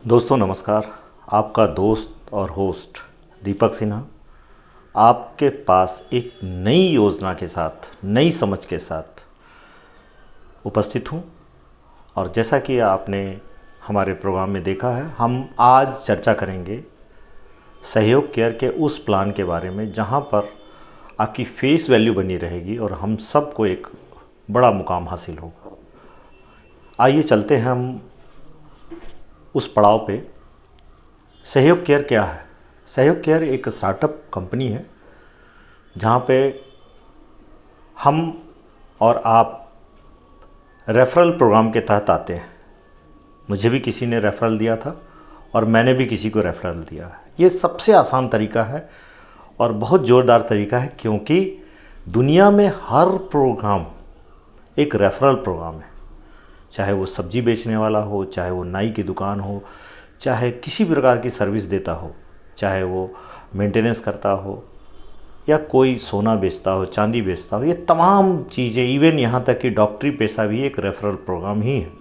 दोस्तों नमस्कार। आपका दोस्त और होस्ट दीपक सिन्हा आपके पास एक नई योजना के साथ, नई समझ के साथ उपस्थित हूँ। और जैसा कि आपने हमारे प्रोग्राम में देखा है, हम आज चर्चा करेंगे सहयोग केयर के उस प्लान के बारे में जहाँ पर आपकी फेस वैल्यू बनी रहेगी और हम सबको एक बड़ा मुकाम हासिल होगा। आइए चलते हैं हम उस पड़ाव पे। सहयोग केयर क्या है? सहयोग केयर एक स्टार्टअप कंपनी है जहाँ पे हम और आप रेफरल प्रोग्राम के तहत आते हैं। मुझे भी किसी ने रेफरल दिया था और मैंने भी किसी को रेफरल दिया है। ये सबसे आसान तरीका है और बहुत ज़ोरदार तरीका है, क्योंकि दुनिया में हर प्रोग्राम एक रेफरल प्रोग्राम है। चाहे वो सब्जी बेचने वाला हो, चाहे वो नाई की दुकान हो, चाहे किसी भी प्रकार की सर्विस देता हो, चाहे वो मेंटेनेंस करता हो या कोई सोना बेचता हो, चांदी बेचता हो, ये तमाम चीज़ें, इवन यहाँ तक कि डॉक्टरी पेशा भी एक रेफरल प्रोग्राम ही है।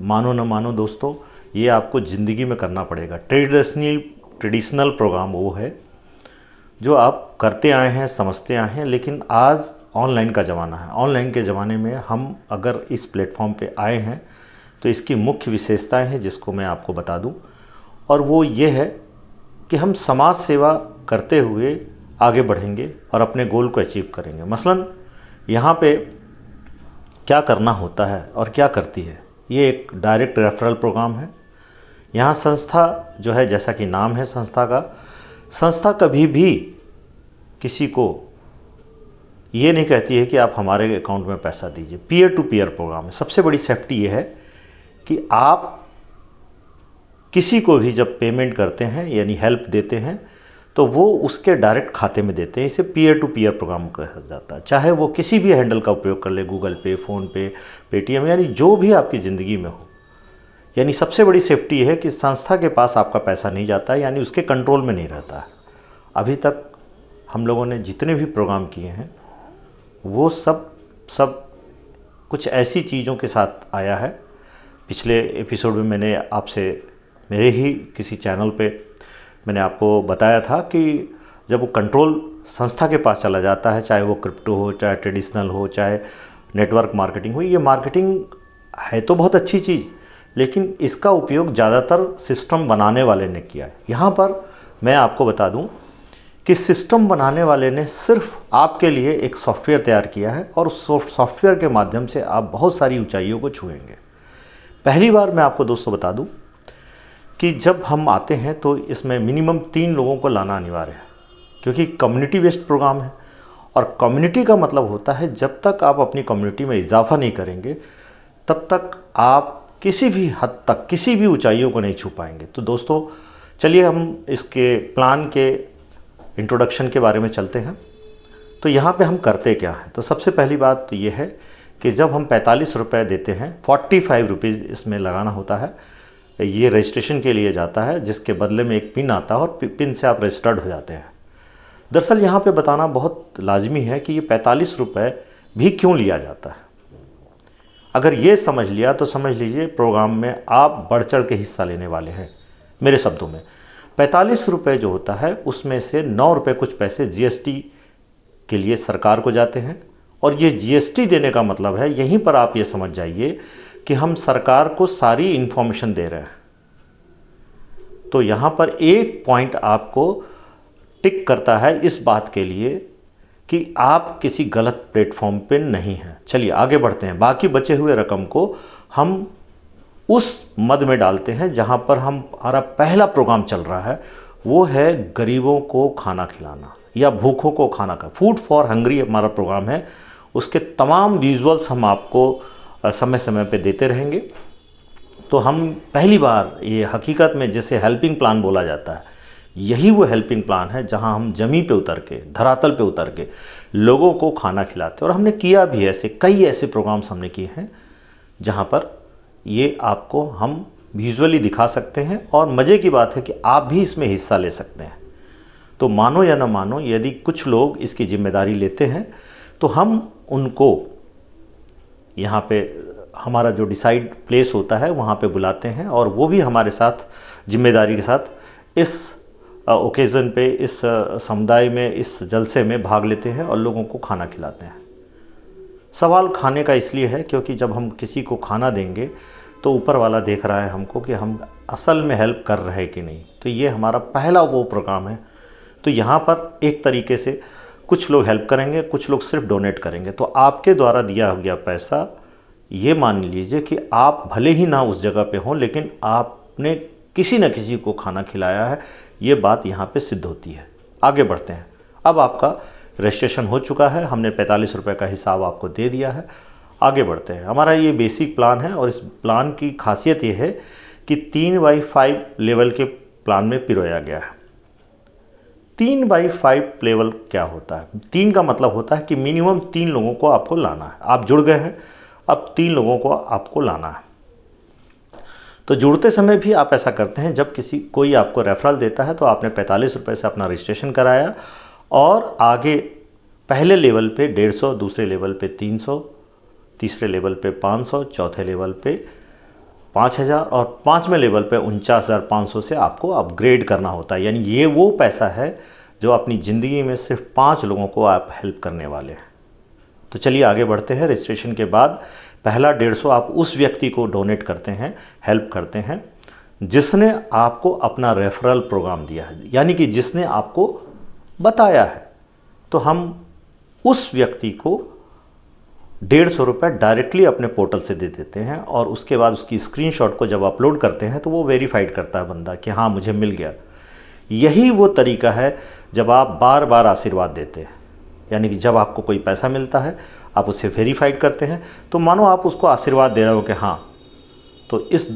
मानो न मानो दोस्तों, ये आपको ज़िंदगी में करना पड़ेगा। ट्रेडिशनल प्रोग्राम वो है जो आप करते आए हैं, समझते आए हैं, लेकिन आज ऑनलाइन का ज़माना है। ऑनलाइन के ज़माने में हम अगर इस प्लेटफॉर्म पे आए हैं तो इसकी मुख्य विशेषताएं हैं जिसको मैं आपको बता दूं, और वो ये है कि हम समाज सेवा करते हुए आगे बढ़ेंगे और अपने गोल को अचीव करेंगे। मसलन यहाँ पे क्या करना होता है और क्या करती है, ये एक डायरेक्ट रेफरल प्रोग्राम है। यहाँ संस्था जो है, जैसा कि नाम है संस्था का, संस्था कभी भी किसी को ये नहीं कहती है कि आप हमारे अकाउंट में पैसा दीजिए। पीयर टू पीयर प्रोग्राम है। सबसे बड़ी सेफ्टी ये है कि आप किसी को भी जब पेमेंट करते हैं यानी हेल्प देते हैं तो वो उसके डायरेक्ट खाते में देते हैं। इसे पीयर टू पीयर प्रोग्राम कहा जाता है। चाहे वो किसी भी हैंडल का उपयोग कर ले, गूगल पे, फ़ोन पे, पेटीएम, यानी जो भी आपकी ज़िंदगी में हो। यानी सबसे बड़ी सेफ्टी है कि संस्था के पास आपका पैसा नहीं जाता है, यानी उसके कंट्रोल में नहीं रहता है। अभी तक हम लोगों ने जितने भी प्रोग्राम किए हैं वो सब कुछ ऐसी चीज़ों के साथ आया है। पिछले एपिसोड में मैंने आपसे, मेरे ही किसी चैनल पे मैंने आपको बताया था कि जब वो कंट्रोल संस्था के पास चला जाता है, चाहे वो क्रिप्टो हो, चाहे ट्रेडिशनल हो, चाहे नेटवर्क मार्केटिंग हो, ये मार्केटिंग है तो बहुत अच्छी चीज़, लेकिन इसका उपयोग ज़्यादातर सिस्टम बनाने वाले ने किया है। यहाँ पर मैं आपको बता दूँ कि सिस्टम बनाने वाले ने सिर्फ आपके लिए एक सॉफ्टवेयर तैयार किया है और उस सॉफ्टवेयर के माध्यम से आप बहुत सारी ऊंचाइयों को छुएंगे। पहली बार मैं आपको दोस्तों बता दूं कि जब हम आते हैं तो इसमें मिनिमम 3 लोगों को लाना अनिवार्य है, क्योंकि कम्युनिटी बेस्ड प्रोग्राम है। और कम्युनिटी का मतलब होता है जब तक आप अपनी कम्युनिटी में इजाफा नहीं करेंगे तब तक आप किसी भी हद तक किसी भी ऊंचाइयों को नहीं छू पाएंगे। तो दोस्तों चलिए हम इसके प्लान के इंट्रोडक्शन के बारे में चलते हैं। तो यहाँ पे हम करते क्या है, तो सबसे पहली बात तो ये है कि जब हम 45 रुपये देते हैं, 45 रुपीज़ इसमें लगाना होता है। ये रजिस्ट्रेशन के लिए जाता है, जिसके बदले में एक पिन आता है और पिन से आप रजिस्टर्ड हो जाते हैं। दरअसल यहाँ पे बताना बहुत लाजमी है कि ये 45 रुपये भी क्यों लिया जाता है। अगर ये समझ लिया तो समझ लीजिए प्रोग्राम में आप बढ़ चढ़ के हिस्सा लेने वाले हैं। मेरे शब्दों में 45 रुपये जो होता है उसमें से 9 रुपये कुछ पैसे जीएसटी के लिए सरकार को जाते हैं। और ये जीएसटी देने का मतलब है, यहीं पर आप ये समझ जाइए कि हम सरकार को सारी इन्फॉर्मेशन दे रहे हैं। तो यहाँ पर एक पॉइंट आपको टिक करता है इस बात के लिए कि आप किसी गलत प्लेटफॉर्म पे नहीं हैं। चलिए आगे बढ़ते हैं। बाकी बचे हुए रकम को हम उस मद में डालते हैं जहाँ पर हमारा पहला प्रोग्राम चल रहा है, वो है गरीबों को खाना खिलाना या भूखों को खाना खिलाना। फूड फॉर हंग्री हमारा प्रोग्राम है। उसके तमाम विजुअल्स हम आपको समय समय पे देते रहेंगे। तो हम पहली बार ये हकीकत में जैसे हेल्पिंग प्लान बोला जाता है, यही वो हेल्पिंग प्लान है जहां हम ज़मीन पे उतर के, धरातल पे उतर के लोगों को खाना खिलाते हैं। और हमने किया भी ऐसे कई ऐसे प्रोग्राम्स हमने किए हैं जहां पर ये आपको हम विजुअली दिखा सकते हैं। और मज़े की बात है कि आप भी इसमें हिस्सा ले सकते हैं। तो मानो या ना मानो, यदि कुछ लोग इसकी जिम्मेदारी लेते हैं तो हम उनको यहाँ पे हमारा जो डिसाइड प्लेस होता है वहाँ पे बुलाते हैं और वो भी हमारे साथ जिम्मेदारी के साथ इस ओकेज़न पे, इस समुदाय में, इस जलसे में भाग लेते हैं और लोगों को खाना खिलाते हैं। सवाल खाने का इसलिए है क्योंकि जब हम किसी को खाना देंगे तो ऊपर वाला देख रहा है हमको कि हम असल में हेल्प कर रहे हैं कि नहीं। तो ये हमारा पहला वो प्रोग्राम है। तो यहाँ पर एक तरीके से कुछ लोग हेल्प करेंगे, कुछ लोग सिर्फ डोनेट करेंगे। तो आपके द्वारा दिया गया पैसा, ये मान लीजिए कि आप भले ही ना उस जगह पे हों, लेकिन आपने किसी न किसी को खाना खिलाया है, ये बात यहाँ पे सिद्ध होती है। आगे बढ़ते हैं। अब आपका रजिस्ट्रेशन हो चुका है, हमने 45 रुपये का हिसाब आपको दे दिया है। आगे बढ़ते हैं। हमारा ये बेसिक प्लान है और इस प्लान की खासियत ये है कि 3x5 लेवल के प्लान में पिरोया गया है। 3x5 लेवल क्या होता है? 3 का मतलब होता है कि मिनिमम 3 लोगों को आपको लाना है। आप जुड़ गए हैं, अब 3 लोगों को आपको लाना है। तो जुड़ते समय भी आप ऐसा करते हैं, जब कोई आपको रेफरल देता है तो आपने 45 रुपये से अपना रजिस्ट्रेशन कराया और आगे पहले लेवल पे 150, दूसरे लेवल पे 300, तीसरे लेवल पे 500, चौथे लेवल पे 5000 और 5वें लेवल पे 49,500 से आपको अपग्रेड करना होता है। यानी ये वो पैसा है जो अपनी ज़िंदगी में सिर्फ 5 लोगों को आप हेल्प करने वाले हैं। तो चलिए आगे बढ़ते हैं। रजिस्ट्रेशन के बाद पहला 150 आप उस व्यक्ति को डोनेट करते हैं, हेल्प करते हैं, जिसने आपको अपना रेफरल प्रोग्राम दिया है, यानी कि जिसने आपको बताया है। तो हम उस व्यक्ति को 150 रुपये डायरेक्टली अपने पोर्टल से दे देते हैं और उसके बाद उसकी स्क्रीनशॉट को जब अपलोड करते हैं तो वो वेरीफाइड करता है बंदा कि हाँ मुझे मिल गया। यही वो तरीका है जब आप बार बार आशीर्वाद देते हैं, यानी कि जब आपको कोई पैसा मिलता है आप उसे वेरीफाइड करते हैं, तो मानो आप उसको आशीर्वाद दे रहे हो कि हाँ। तो इस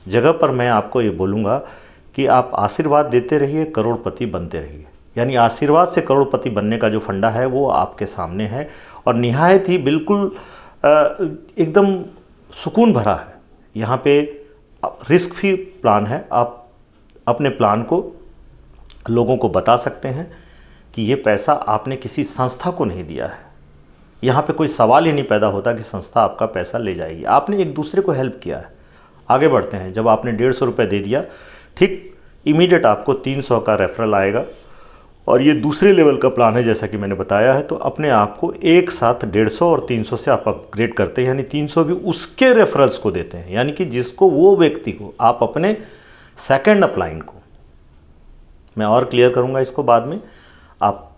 जगह पर मैं आपको ये बोलूँगा कि आप आशीर्वाद देते रहिए, करोड़पति बनते रहिए। यानी आशीर्वाद से करोड़पति बनने का जो फंडा है वो आपके सामने है और निहायत ही बिल्कुल एकदम सुकून भरा है। यहाँ पे रिस्क फ्री प्लान है। आप अपने प्लान को लोगों को बता सकते हैं कि ये पैसा आपने किसी संस्था को नहीं दिया है। यहाँ पे कोई सवाल ही नहीं पैदा होता कि संस्था आपका पैसा ले जाएगी, आपने एक दूसरे को हेल्प किया है। आगे बढ़ते हैं। जब आपने 150 रुपये दे दिया, ठीक इमीडिएट आपको 300 का रेफरल आएगा और ये दूसरे लेवल का प्लान है जैसा कि मैंने बताया है। तो अपने आप को एक साथ 150 और 300 से आप अपग्रेड करते हैं, यानी 300 भी उसके रेफरल्स को देते हैं, यानी कि जिसको वो व्यक्ति को आप अपने सेकंड अपलाइन को। मैं और क्लियर करूँगा इसको बाद में, आप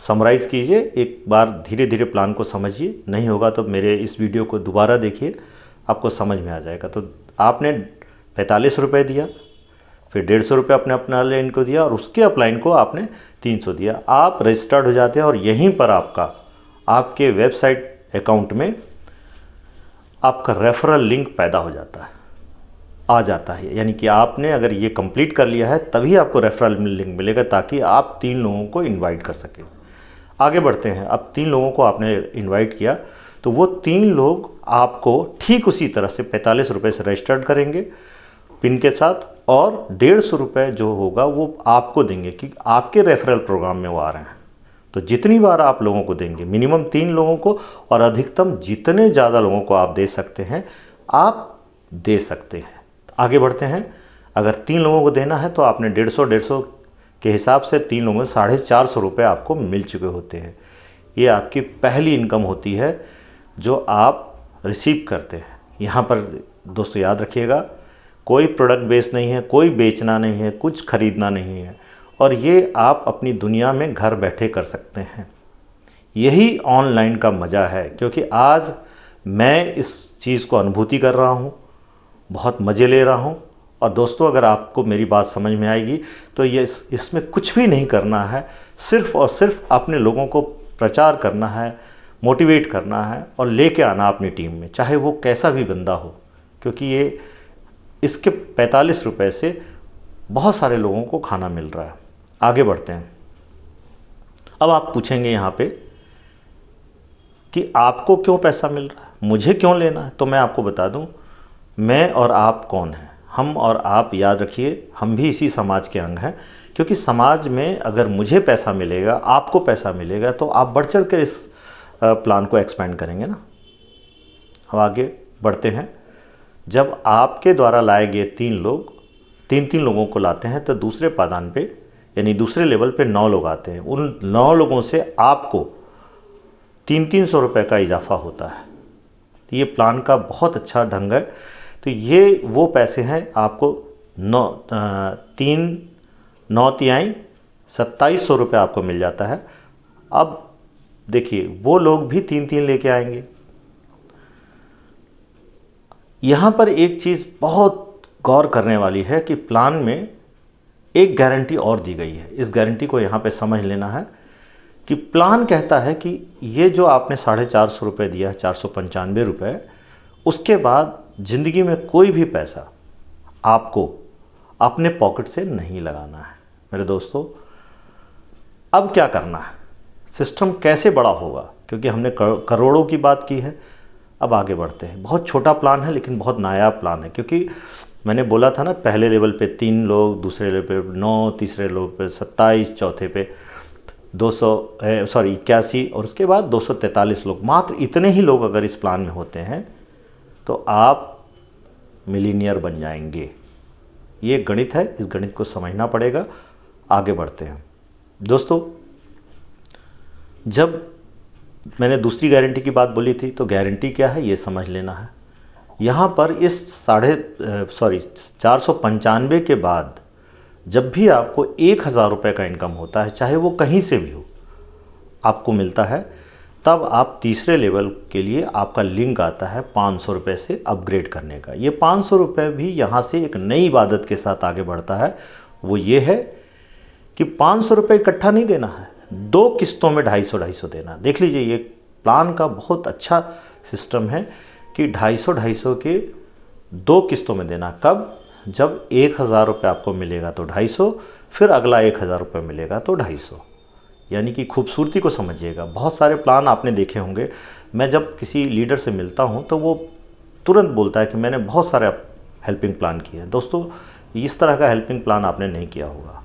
समराइज़ कीजिए एक बार, धीरे धीरे प्लान को समझिए। नहीं होगा तो मेरे इस वीडियो को दोबारा देखिए, आपको समझ में आ जाएगा। तो आपने 45 रुपये दिया, फिर 150 रुपये अपने अपलाइन को दिया और उसके अपलाइन को आपने 300 दिया। आप रजिस्टर्ड हो जाते हैं और यहीं पर आपके वेबसाइट अकाउंट में आपका रेफरल लिंक पैदा हो जाता है, आ जाता है। यानी कि आपने अगर ये कंप्लीट कर लिया है तभी आपको रेफरल लिंक मिलेगा, ताकि आप 3 लोगों को इनवाइट कर सकें। आगे बढ़ते हैं। अब 3 लोगों को आपने इनवाइट किया तो वो 3 लोग आपको ठीक उसी तरह से 45 रुपये से रजिस्टर्ड करेंगे पिन के साथ और 150 रुपये जो होगा वो आपको देंगे कि आपके रेफरल प्रोग्राम में वो आ रहे हैं। तो जितनी बार आप लोगों को देंगे, मिनिमम 3 लोगों को और अधिकतम जितने ज़्यादा लोगों को आप दे सकते हैं आप दे सकते हैं। आगे बढ़ते हैं। अगर 3 लोगों को देना है तो आपने 150 के हिसाब से 3 लोगों में 450 रुपये आपको मिल चुके होते हैं। ये आपकी पहली इनकम होती है जो आप रिसीव करते हैं। यहाँ पर दोस्तों याद रखिएगा, कोई प्रोडक्ट बेस नहीं है, कोई बेचना नहीं है, कुछ खरीदना नहीं है, और ये आप अपनी दुनिया में घर बैठे कर सकते हैं। यही ऑनलाइन का मज़ा है, क्योंकि आज मैं इस चीज़ को अनुभूति कर रहा हूँ, बहुत मज़े ले रहा हूँ। और दोस्तों अगर आपको मेरी बात समझ में आएगी तो ये इसमें कुछ भी नहीं करना है, सिर्फ़ और सिर्फ अपने लोगों को प्रचार करना है, मोटिवेट करना है और लेके आना अपनी टीम में, चाहे वो कैसा भी बंदा हो। क्योंकि ये इसके 45 रुपये से बहुत सारे लोगों को खाना मिल रहा है। आगे बढ़ते हैं। अब आप पूछेंगे यहाँ पे कि आपको क्यों पैसा मिल रहा है, मुझे क्यों लेना है। तो मैं आपको बता दूं, मैं और आप कौन हैं। हम और आप, याद रखिए, हम भी इसी समाज के अंग हैं। क्योंकि समाज में अगर मुझे पैसा मिलेगा, आपको पैसा मिलेगा, तो आप बढ़ चढ़ कर इस प्लान को एक्सपेंड करेंगे ना। अब आगे बढ़ते हैं। जब आपके द्वारा लाए गए 3 लोगों को लाते हैं तो दूसरे पायदान पे यानी दूसरे लेवल पे 9 लोग आते हैं। उन 9 लोगों से आपको 300 रुपये का इजाफा होता है। तो ये प्लान का बहुत अच्छा ढंग है। तो ये वो पैसे हैं आपको 2700 रुपये आपको मिल जाता है। अब देखिए वो लोग भी 3 लेके आएंगे। यहाँ पर एक चीज़ बहुत गौर करने वाली है कि प्लान में एक गारंटी और दी गई है। इस गारंटी को यहाँ पे समझ लेना है कि प्लान कहता है कि ये जो आपने 450 रुपये दिया है, 495 रुपये, उसके बाद ज़िंदगी में कोई भी पैसा आपको अपने पॉकेट से नहीं लगाना है। मेरे दोस्तों, अब क्या करना है, सिस्टम कैसे बड़ा होगा, क्योंकि हमने करोड़ों की बात की है। अब आगे बढ़ते हैं। बहुत छोटा प्लान है लेकिन बहुत नायाब प्लान है, क्योंकि मैंने बोला था ना, पहले लेवल पे 3 लोग, दूसरे लेवल पे 9, तीसरे लेवल पे 27, चौथे पे 81 और उसके बाद 243 लोग। मात्र इतने ही लोग अगर इस प्लान में होते हैं तो आप मिलीनियर बन जाएंगे। ये गणित है, इस गणित को समझना पड़ेगा। आगे बढ़ते हैं दोस्तों। जब मैंने दूसरी गारंटी की बात बोली थी तो गारंटी क्या है ये समझ लेना है। यहाँ पर इस 495 के बाद जब भी आपको 1000 रुपये का इनकम होता है, चाहे वो कहीं से भी हो, आपको मिलता है, तब आप तीसरे लेवल के लिए आपका लिंक आता है 500 रुपये से अपग्रेड करने का। ये 500 रुपये भी यहाँ से एक नई इबादत के साथ आगे बढ़ता है। वो ये है कि 500 रुपये इकट्ठा नहीं देना है, 2 किस्तों में 250 देना। देख लीजिए, ये प्लान का बहुत अच्छा सिस्टम है कि 250 के 2 किस्तों में देना। कब? जब 1000 रुपये आपको मिलेगा तो 250, फिर अगला 1000 रुपये मिलेगा तो 250। यानी कि खूबसूरती को समझिएगा। बहुत सारे प्लान आपने देखे होंगे। मैं जब किसी लीडर से मिलता हूं तो वो तुरंत बोलता है कि मैंने बहुत सारे हेल्पिंग प्लान किए हैं। दोस्तों, इस तरह का हेल्पिंग प्लान आपने नहीं किया होगा,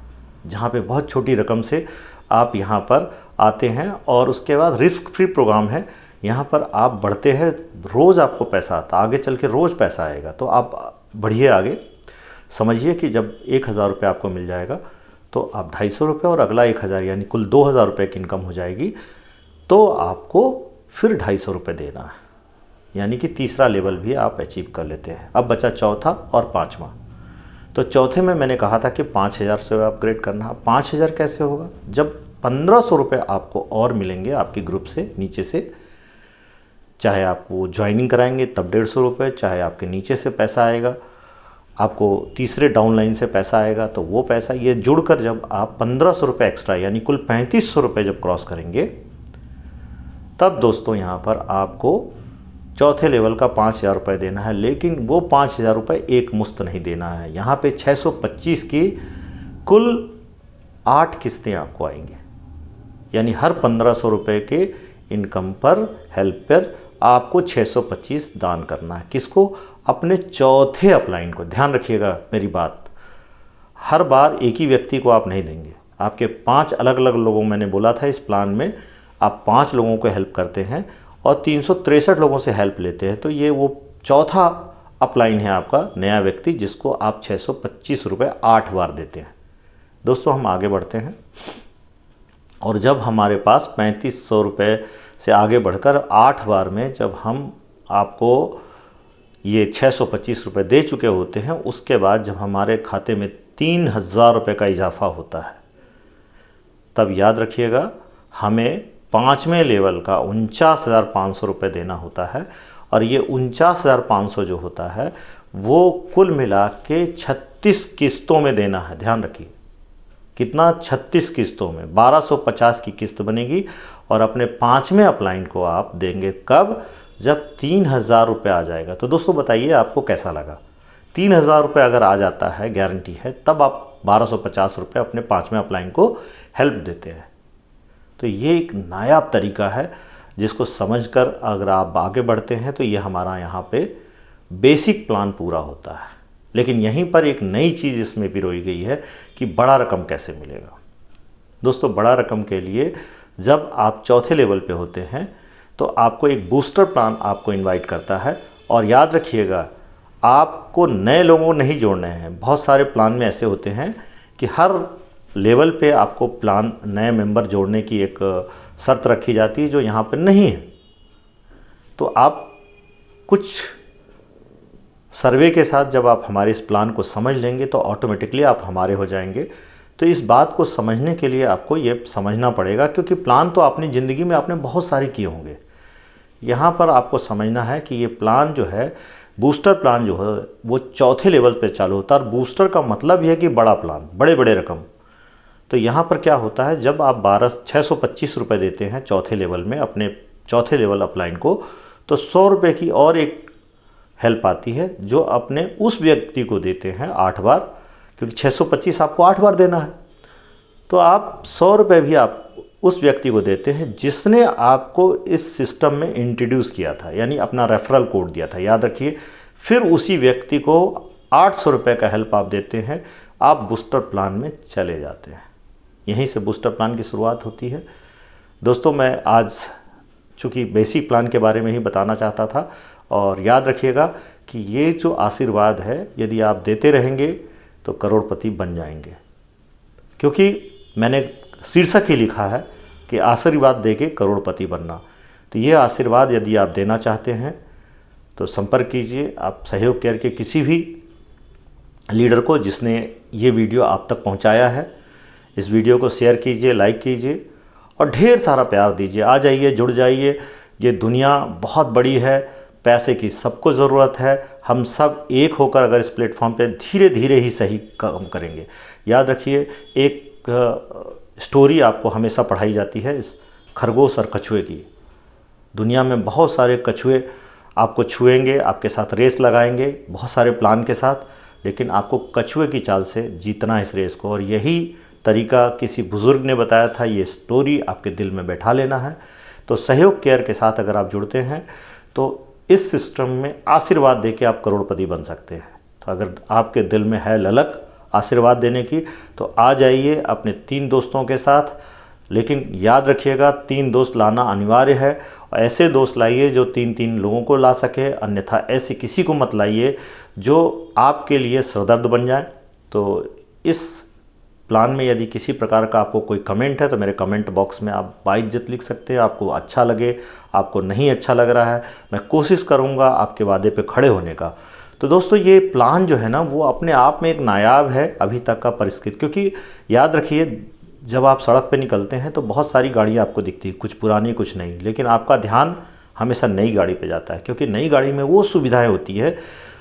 जहां पे बहुत छोटी रकम से आप यहां पर आते हैं और उसके बाद रिस्क फ्री प्रोग्राम है। यहाँ पर आप बढ़ते हैं, रोज़ आपको पैसा आता, आगे चल के रोज़ पैसा आएगा। तो आप बढ़िए आगे। समझिए कि जब 1000 रुपये आपको मिल जाएगा तो आप 250 रुपये और अगला 1000 यानी कुल 2000 रुपये की इनकम हो जाएगी। तो आपको फिर 250 रुपये देना है, यानी कि तीसरा लेवल भी आप अचीव कर लेते हैं। अब बचा चौथा और पाँचवा। तो चौथे में मैंने कहा था कि 5000 से अपग्रेड करना। 5000 कैसे होगा? जब 1500 रुपये आपको और मिलेंगे आपके ग्रुप से नीचे से, चाहे आप वो ज्वाइनिंग कराएंगे तब 150 रुपये, चाहे आपके नीचे से पैसा आएगा, आपको तीसरे डाउनलाइन से पैसा आएगा तो वो पैसा, ये जुड़कर जब आप 1500 रुपये एक्स्ट्रा यानी कुल 3500 रुपये जब क्रॉस करेंगे, तब दोस्तों यहाँ पर आपको चौथे लेवल का 5000 रुपये देना है। लेकिन वो 5000 रुपये एक मुश्त नहीं देना है। यहाँ पे 625 की कुल 8 किस्तें आपको आएंगी, यानी हर 1500 रुपये के इनकम पर, हेल्प पर आपको 625 दान करना है। किसको? अपने चौथे अपलाइन को। ध्यान रखिएगा मेरी बात, हर बार एक ही व्यक्ति को आप नहीं देंगे। आपके 5 अलग अलग लोगों, मैंने बोला था इस प्लान में आप 5 लोगों को हेल्प करते हैं और 363 लोगों से हेल्प लेते हैं। तो ये वो चौथा अपलाइन है आपका, नया व्यक्ति, जिसको आप 625 रुपये 8 बार देते हैं। दोस्तों, हम आगे बढ़ते हैं और जब हमारे पास 3500 रुपये से आगे बढ़कर 8 बार में जब हम आपको ये 625 रुपये दे चुके होते हैं, उसके बाद जब हमारे खाते में 3000 रुपये का इजाफा होता है, तब याद रखिएगा हमें 5वें लेवल का 49,500 रुपये देना होता है। और ये 49,500 जो होता है वो कुल मिला के 36 किस्तों में देना है। ध्यान रखिए, कितना? 36 किस्तों में 1250 की किस्त बनेगी और अपने 5वें अपलाइन को आप देंगे कब? जब 3000 रुपये आ जाएगा। तो दोस्तों बताइए आपको कैसा लगा? 3000 रुपये अगर आ जाता है, गारंटी है, तब आप 1250 रुपये अपने 5वें अपलाइन को हेल्प देते हैं। तो ये एक नायाब तरीका है जिसको समझकर अगर आप आगे बढ़ते हैं तो ये हमारा यहाँ पे बेसिक प्लान पूरा होता है। लेकिन यहीं पर एक नई चीज़ इसमें पिरोई गई है कि बड़ा रकम कैसे मिलेगा। दोस्तों, बड़ा रकम के लिए जब आप चौथे लेवल पे होते हैं तो आपको एक बूस्टर प्लान आपको इनवाइट करता है और याद रखिएगा, आपको नए लोगों को नहीं जोड़ने हैं। बहुत सारे प्लान में ऐसे होते हैं कि हर लेवल पे आपको प्लान नए मेंबर जोड़ने की एक शर्त रखी जाती है, जो यहाँ पर नहीं है। तो आप कुछ सर्वे के साथ जब आप हमारे इस प्लान को समझ लेंगे तो ऑटोमेटिकली आप हमारे हो जाएंगे। तो इस बात को समझने के लिए आपको ये समझना पड़ेगा, क्योंकि प्लान तो अपनी ज़िंदगी में आपने बहुत सारे किए होंगे। यहाँ पर आपको समझना है कि ये प्लान जो है, बूस्टर प्लान जो है वो चौथे लेवल पे चालू होता है। और बूस्टर का मतलब यह है कि बड़ा प्लान, बड़े बड़े रकम। तो यहाँ पर क्या होता है, जब आप 625 रुपये देते हैं चौथे लेवल में अपने चौथे लेवल अपलाइन को, तो 100 रुपये की और एक हेल्प आती है जो अपने उस व्यक्ति को देते हैं 8 बार, क्योंकि 625 आपको 8 बार देना है। तो आप 100 रुपये भी आप उस व्यक्ति को देते हैं जिसने आपको इस सिस्टम में इंट्रोड्यूस किया था, यानी अपना रेफरल कोड दिया था, याद रखिए। फिर उसी व्यक्ति को 800 रुपये का हेल्प आप देते हैं, आप बूस्टर प्लान में चले जाते हैं। यहीं से बूस्टर प्लान की शुरुआत होती है। दोस्तों, मैं आज चूँकि बेसिक प्लान के बारे में ही बताना चाहता था, और याद रखिएगा कि ये जो आशीर्वाद है, यदि आप देते रहेंगे तो करोड़पति बन जाएंगे। क्योंकि मैंने शीर्षक ही लिखा है कि आशीर्वाद देके करोड़पति बनना। तो ये आशीर्वाद यदि आप देना चाहते हैं तो संपर्क कीजिए आप सहयोग केयर के किसी भी लीडर को जिसने ये वीडियो आप तक पहुंचाया है। इस वीडियो को शेयर कीजिए, लाइक कीजिए और ढेर सारा प्यार दीजिए। आ जाइए, जुड़ जाइए। ये दुनिया बहुत बड़ी है, पैसे की सबको ज़रूरत है। हम सब एक होकर अगर इस प्लेटफॉर्म पे धीरे धीरे ही सही काम करेंगे। याद रखिए, एक स्टोरी आपको हमेशा पढ़ाई जाती है, इस खरगोश और कछुए की। दुनिया में बहुत सारे कछुए आपको छुएंगे, आपके साथ रेस लगाएंगे बहुत सारे प्लान के साथ, लेकिन आपको कछुए की चाल से जीतना है इस रेस को। और यही तरीका किसी बुज़ुर्ग ने बताया था, ये स्टोरी आपके दिल में बैठा लेना है। तो सहयोग केयर के साथ अगर आप जुड़ते हैं तो इस सिस्टम में आशीर्वाद देके आप करोड़पति बन सकते हैं। तो अगर आपके दिल में है ललक आशीर्वाद देने की तो आ जाइए अपने 3 दोस्तों के साथ। लेकिन याद रखिएगा, 3 दोस्त लाना अनिवार्य है। और ऐसे दोस्त लाइए जो 3-3 लोगों को ला सके, अन्यथा ऐसे किसी को मत लाइए जो आपके लिए सरदर्द बन जाए। तो इस प्लान में यदि किसी प्रकार का आपको कोई कमेंट है तो मेरे कमेंट बॉक्स में आप बाइज्जत लिख सकते हैं। आपको अच्छा लगे, आपको नहीं अच्छा लग रहा है, मैं कोशिश करूंगा आपके वादे पे खड़े होने का। तो दोस्तों, ये प्लान जो है ना, वो अपने आप में एक नायाब है अभी तक का परिष्कृत। क्योंकि याद रखिए, जब आप सड़क पे निकलते हैं तो बहुत सारी गाड़ियाँ आपको दिखती हैं, कुछ पुरानी कुछ नई, लेकिन आपका ध्यान हमेशा नई गाड़ी पे जाता है। क्योंकि नई गाड़ी में वो सुविधाएँ होती है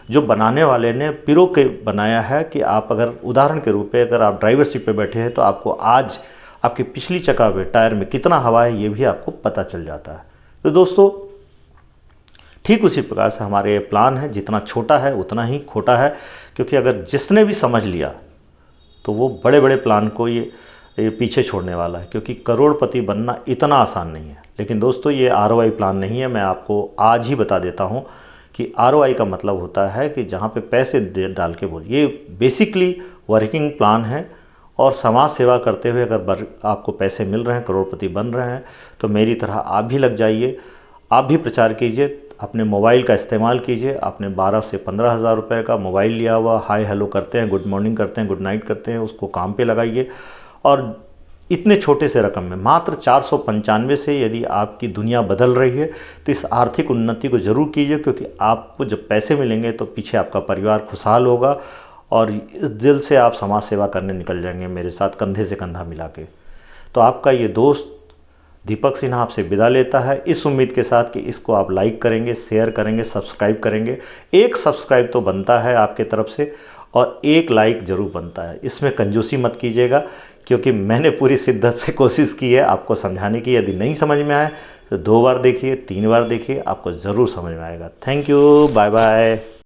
जो बनाने वाले ने पिरो के बनाया है कि आप अगर उदाहरण के रूप में अगर आप ड्राइवर सीट पे बैठे हैं तो आपको आज आपकी पिछली चक्का पे टायर में कितना हवा है ये भी आपको पता चल जाता है। तो दोस्तों, ठीक उसी प्रकार से हमारे ये प्लान है, जितना छोटा है उतना ही खोटा है। क्योंकि अगर जिसने भी समझ लिया तो वो बड़े बड़े प्लान को ये पीछे छोड़ने वाला है। क्योंकि करोड़पति बनना इतना आसान नहीं है। लेकिन दोस्तों, ये ROI प्लान नहीं है। मैं आपको आज ही बता देता हूँ कि ROI का मतलब होता है कि जहाँ पे पैसे डाल के बोल, ये बेसिकली वर्किंग प्लान है। और समाज सेवा करते हुए अगर आपको पैसे मिल रहे हैं, करोड़पति बन रहे हैं, तो मेरी तरह आप भी लग जाइए, आप भी प्रचार कीजिए। अपने मोबाइल का इस्तेमाल कीजिए। आपने 12 से 15 हज़ार रुपये का मोबाइल लिया हुआ, हाय हेलो करते हैं, गुड मॉर्निंग करते हैं, गुड नाइट करते हैं, उसको काम पे लगाइए। और इतने छोटे से रकम में मात्र 495 से यदि आपकी दुनिया बदल रही है तो इस आर्थिक उन्नति को ज़रूर कीजिए। क्योंकि आपको जब पैसे मिलेंगे तो पीछे आपका परिवार खुशहाल होगा और इस दिल से आप समाज सेवा करने निकल जाएंगे मेरे साथ कंधे से कंधा मिला के। तो आपका ये दोस्त दीपक सिन्हा आपसे विदा लेता है, इस उम्मीद के साथ कि इसको आप लाइक करेंगे, शेयर करेंगे, सब्सक्राइब करेंगे। एक सब्सक्राइब तो बनता है आपके तरफ से और एक लाइक ज़रूर बनता है। इसमें कंजूसी मत कीजिएगा, क्योंकि मैंने पूरी शिद्दत से कोशिश की है आपको समझाने की। यदि नहीं समझ में आए तो 2 बार देखिए, 3 बार देखिए, आपको ज़रूर समझ में आएगा। Thank you, bye bye.